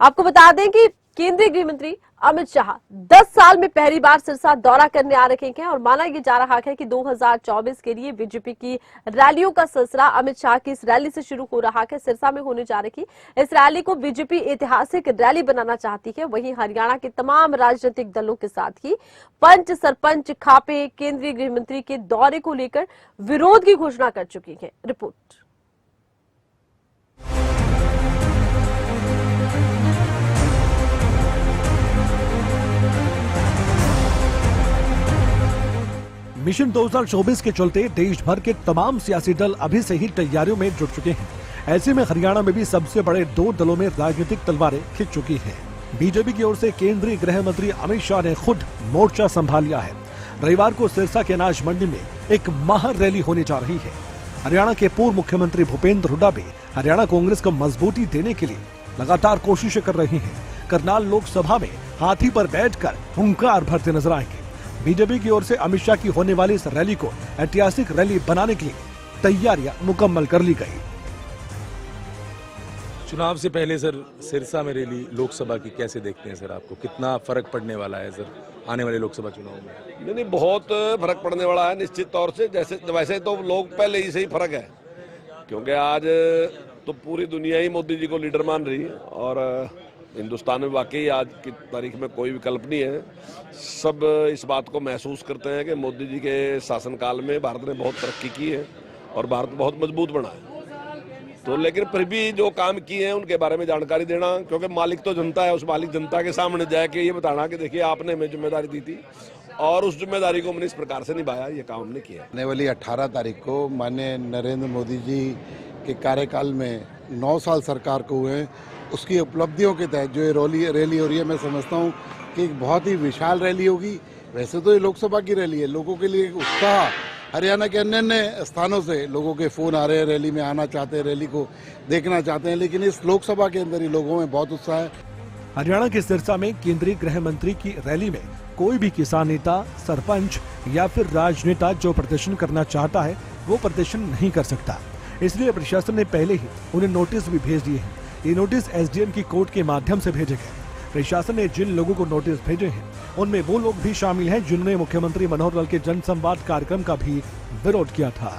आपको बता दें कि केंद्रीय गृह मंत्री अमित शाह 10 साल में पहली बार सिरसा दौरा करने आ रहे हैं और माना यह जा रहा है कि 2024 के लिए बीजेपी की रैलियों का सिलसिला अमित शाह की इस रैली से शुरू हो रहा है। सिरसा में होने जा रही इस रैली को बीजेपी ऐतिहासिक रैली बनाना चाहती है। वहीं हरियाणा के तमाम राजनीतिक दलों के साथ ही पंच सरपंच खापे केंद्रीय गृह मंत्री के दौरे को लेकर विरोध की घोषणा कर चुकी है। रिपोर्ट। मिशन 2024 के चलते देश भर के तमाम सियासी दल अभी से ही तैयारियों में जुट चुके हैं। ऐसे में हरियाणा में भी सबसे बड़े 2 दलों में राजनीतिक तलवारें खिंच चुकी हैं। बीजेपी की ओर से केंद्रीय गृह मंत्री अमित शाह ने खुद मोर्चा संभाल लिया है। रविवार को सिरसा के अनाज मंडी में एक महा रैली होने जा रही है। हरियाणा के पूर्व मुख्यमंत्री भूपेंद्र हुड्डा भी हरियाणा कांग्रेस को मजबूती देने के लिए लगातार कोशिशें कर रहे हैं। करनाल लोकसभा में हाथी पर बैठकर हुंकार भरते नजर आएंगे। बीजेपी की ओर से अमित शाह की होने वाली इस रैली को ऐतिहासिक रैली बनाने के लिए तैयारियां मुकम्मल कर ली गई। चुनाव से पहले सर सिरसा में रैली लोकसभा की कैसे देखते हैं सर? आपको कितना फर्क पड़ने वाला है सर आने वाले लोकसभा चुनाव में? नहीं, बहुत फर्क पड़ने वाला है निश्चित तौर से। वैसे तो लोग पहले ही से ही फर्क है, क्योंकि आज तो पूरी दुनिया ही मोदी जी को लीडर मान रही है और हिंदुस्तान में वाकई आज की तारीख में कोई विकल्प नहीं है। सब इस बात को महसूस करते हैं कि मोदी जी के शासनकाल में भारत ने बहुत तरक्की की है और भारत बहुत मजबूत बना है। तो लेकिन फिर भी जो काम किए हैं उनके बारे में जानकारी देना, क्योंकि मालिक तो जनता है, उस मालिक जनता के सामने जाके ये बताना कि देखिए आपने हमें जिम्मेदारी दी थी और उस जिम्मेदारी को हमने इस प्रकार से निभाया, ये काम हमने किया। आने वाली 18 तारीख को माननीय नरेंद्र मोदी जी के कार्यकाल में 9 साल सरकार को हुए, उसकी उपलब्धियों के तहत जो ये रैली हो रही है, मैं समझता हूँ कि एक बहुत ही विशाल रैली होगी। वैसे तो ये लोकसभा की रैली है, लोगों के लिए उत्साह, हरियाणा के अन्य अन्य स्थानों से लोगों के फोन आ रहे हैं, रैली में आना चाहते हैं, रैली को देखना चाहते हैं, लेकिन इस लोकसभा के अंदर ही लोगों में बहुत उत्साह है। हरियाणा के सिरसा में केंद्रीय गृह मंत्री की रैली में कोई भी किसान नेता, सरपंच या फिर राजनेता जो प्रदर्शन करना चाहता है वो प्रदर्शन नहीं कर सकता। इसलिए प्रशासन ने पहले ही उन्हें नोटिस भी भेज दिए हैं। ये नोटिस एसडीएम की कोर्ट के माध्यम से भेजे गए। प्रशासन ने जिन लोगों को नोटिस भेजे हैं उनमें वो लोग भी शामिल हैं जिन्होंने मुख्यमंत्री मनोहर लाल के जनसंवाद कार्यक्रम का भी विरोध किया था।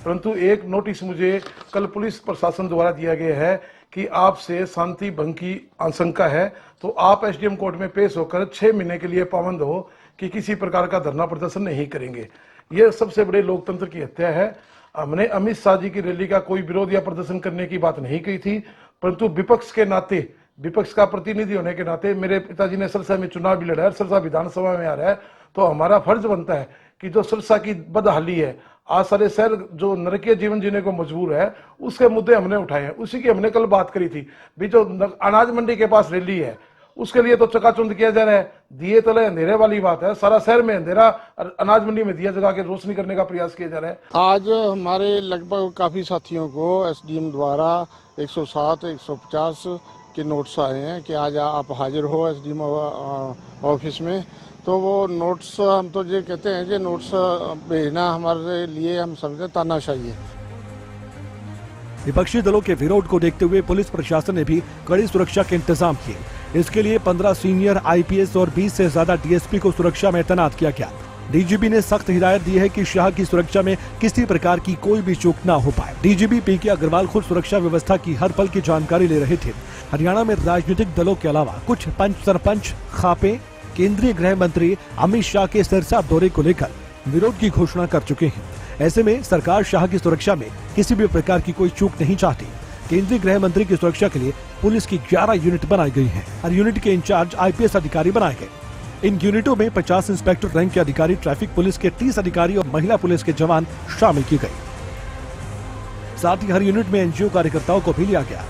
परंतु एक नोटिस मुझे कल पुलिस प्रशासन द्वारा दिया गया है कि आपसे शांति भंग की आशंका है, तो आप एसडीएम कोर्ट में पेश होकर 6 महीने के लिए पाबंद हो कि किसी प्रकार का धरना प्रदर्शन नहीं करेंगे। यह सबसे बड़े लोकतंत्र की हत्या है। हमने अमित शाह जी की रैली का कोई विरोध या प्रदर्शन करने की बात नहीं कही थी, परंतु विपक्ष के नाते, विपक्ष का प्रतिनिधि होने के नाते, मेरे पिताजी ने सिरसा में चुनाव भी लड़ा है, सिरसा विधानसभा में आ रहा है, तो हमारा फर्ज बनता है कि जो सिरसा की बदहाली है, आज सारे शहर जो नरकीय जीवन जीने को मजबूर है, उसके मुद्दे हमने उठाए हैं। उसी की हमने कल बात करी थी। भी जो अनाज मंडी के पास रैली है उसके लिए तो चकाचौंध किया जा रहा है। दिए तले अंधेरे वाली बात है, सारा शहर में अंधेरा, अनाज मंडी में दिया जगा के रोशनी करने का प्रयास किया जा रहा है। आज हमारे लगभग काफ़ी साथियों को एसडीएम द्वारा 107, 150 के नोट्स आए हैं कि आज आप हाजिर हो एसडीएम ऑफिस में। तो वो नोट्स, हम तो ये कहते हैं कि नोट्स भेजना हमारे लिए, हम समझते तानाशाही है। विपक्षी दलों के विरोध को देखते हुए पुलिस प्रशासन ने भी कड़ी सुरक्षा के इंतजाम किए। इसके लिए 15 सीनियर आईपीएस और 20 से ज्यादा डीएसपी को सुरक्षा में तैनात किया गया। डीजीपी ने सख्त हिदायत दी है कि शाह की सुरक्षा में किसी प्रकार की कोई भी चूक न हो पाए। डीजीपी पीके अग्रवाल खुद सुरक्षा व्यवस्था की हर पल की जानकारी ले रहे थे। हरियाणा में राजनीतिक दलों के अलावा कुछ पंच सरपंच खापे केंद्रीय गृह मंत्री अमित शाह के सिरसा दौरे को लेकर विरोध की घोषणा कर चुके हैं। ऐसे में सरकार शाह की सुरक्षा में किसी भी प्रकार की कोई चूक नहीं चाहती। केंद्रीय गृह मंत्री की सुरक्षा के लिए पुलिस की 11 यूनिट बनाई गई हैं। हर यूनिट के इंचार्ज आईपीएस अधिकारी बनाए गए। इन यूनिटों में 50 इंस्पेक्टर रैंक के अधिकारी, ट्रैफिक पुलिस के 30 अधिकारी और महिला पुलिस के जवान शामिल किए गए। साथ ही हर यूनिट में एनजीओ कार्यकर्ताओं को भी लिया गया,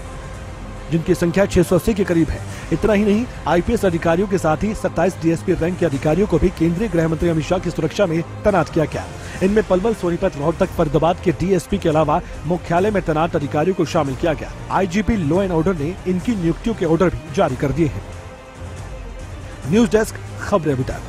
जिनकी संख्या 680 के करीब है। इतना ही नहीं, आईपीएस अधिकारियों के साथ ही 27 डीएसपी रैंक के अधिकारियों को भी केंद्रीय गृह मंत्री अमित शाह की सुरक्षा में तैनात किया गया। इनमें पलवल, सोनीपत, रोहतक, फरीदाबाद के डीएसपी के अलावा मुख्यालय में तैनात अधिकारियों को शामिल किया गया। आईजीपी लॉ एंड ऑर्डर ने इनकी नियुक्तियों के ऑर्डर भी जारी कर दिए हैं। न्यूज डेस्क, खबरें अभी तक।